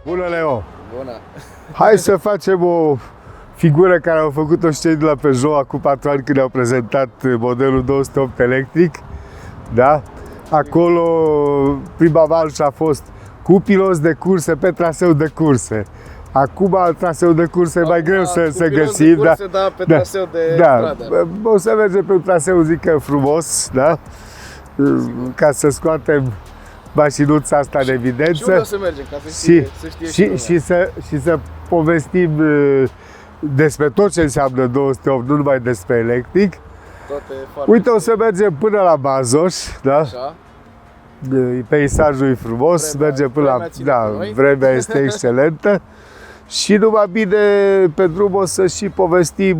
Bună, Leo! Bună! Hai să facem o figură care au făcut-o și cei de la Peugeot acum 4 ani când au prezentat modelul 208 electric. Da? Acolo prima valșă a fost cu piloți de curse pe traseu de curse. Acum traseu de curse e mai greu să găsim. Curse, da, pe traseu de stradă. O să mergem pe un traseu, zic că frumos, da? Ca să scoatem mașinuța asta în evidență. Și unde o să mergem, ca să știe și să povestim despre tot ce înseamnă 208, nu numai despre electric. Uite, o să mergem până la Bazoș, da? Așa. Peisajul e frumos, mergem până la... Da, vremea este excelentă. Și numai bine pe drum o să și povestim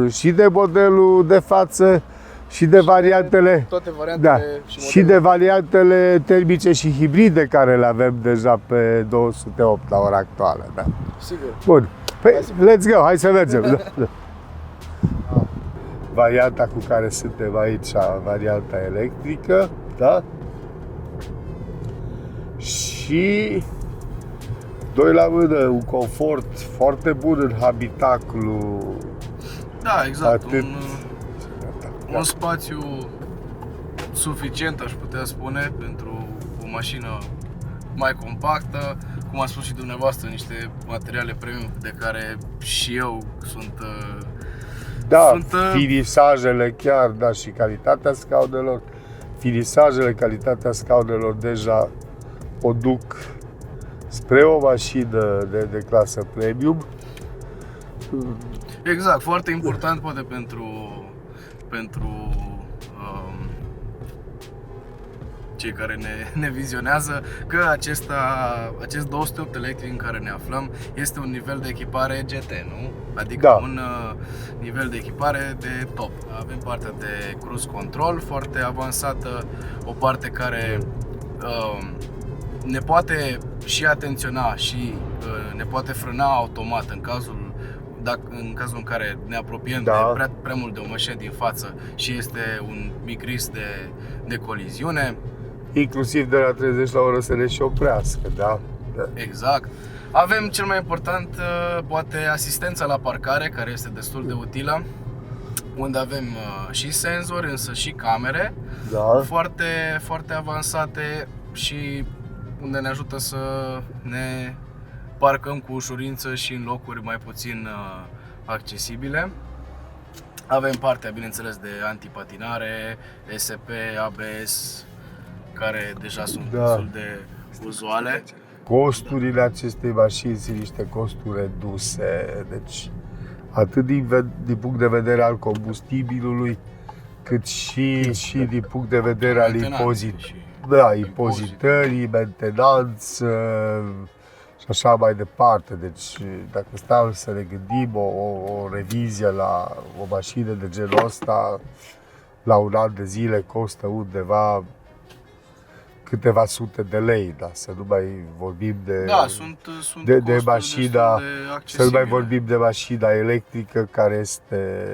și de modelul de față și de variantele, toate variantele și de variantele termice și hibride care le avem deja pe 208 la ora actuală. Da. Sigur. Bun. Păi, let's go, hai să mergem. Varianta cu care suntem aici, varianta electrică, da? Și doi la mână, un confort foarte bun în habitaclu. Da, exact. Un spațiu suficient, aș putea spune, pentru o mașină mai compactă. Cum a spus și dumneavoastră, niște materiale premium de care și eu sunt... finisajele chiar, da, și calitatea scaunelor. Finisajele, calitatea scaunelor deja o duc spre o mașină de clasă premium. Exact, foarte important poate pentru cei care ne vizionează, că acest 208 electric în care ne aflăm este un nivel de echipare GT, nu? Adică un nivel de echipare de top. Avem partea de cruise control foarte avansată, o parte care ne poate și atenționa și ne poate frâna automat în cazul în care ne apropiem de prea mult de o mașină din față și este un mic risc de coliziune. Inclusiv de la 30 la oră să ne și oprească, da? Exact. Avem cel mai important, poate, asistența la parcare, care este destul de utilă, unde avem și senzori, însă și camere foarte, foarte avansate și unde ne ajută să ne parcăm cu ușurință și în locuri mai puțin accesibile. Avem partea, bineînțeles, de antipatinare, ESP, ABS, care deja sunt destul de uzuale. Costurile acestei mașini sunt niște costuri reduse, deci atât din punct de vedere al combustibilului, cât și din punct de vedere al impozitării, mentenanță și așa mai departe. Deci dacă stau să ne gândim o revizie la o mașină de genul ăsta, la un an de zile costă undeva câteva sute de lei, da, să nu mai vorbim de mașina, să nu mai vorbim de mașina electrică care este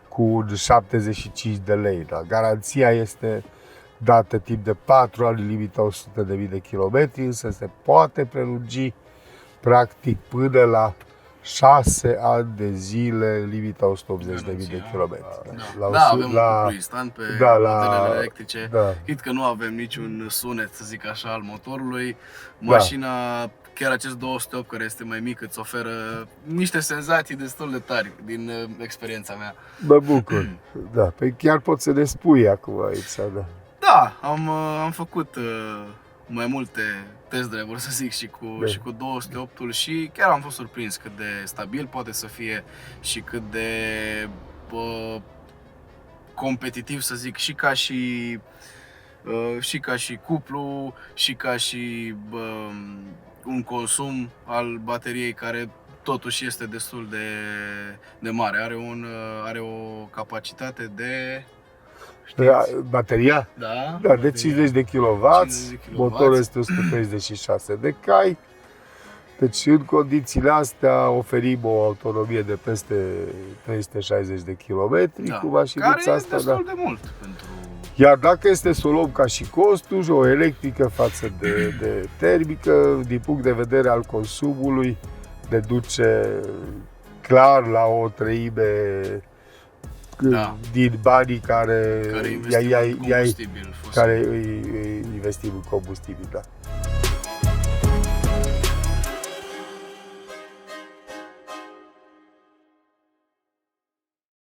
cu 75 de lei, da. Garanția este dată timp de 4 ani, limita 100.000 de kilometri, însă se poate prelungi practic până la 6 ani de zile, limita 180.000 de kilometri. Avem un cuplu instant pe modelele electrice. Chit că nu avem niciun sunet, să zic așa, al motorului. Mașina, chiar acest 208, care este mai mic, îți oferă niște senzații destul de tari din experiența mea. Mă bucur. Da, păi chiar poți să ne spui acum aici, da. Da, am făcut mai multe test drive, să zic, și cu 208-ul și chiar am fost surprins cât de stabil poate să fie și cât de competitiv, să zic, și ca și cuplu, și ca și un consum al bateriei care totuși este destul de mare. Are o capacitate de... Bateria? Da, de 50 de kW, motorul este 136 de cai. Deci în condițiile astea oferim o autonomie de peste 360 de km cu mașinuța asta. Care e destul de mult Iar dacă este să o luăm ca și costuri, o electrică față de termică, din punct de vedere al consumului, ne duce clar la o treime din banii care investim în combustibil fosil. îi investim în combustibil. Da.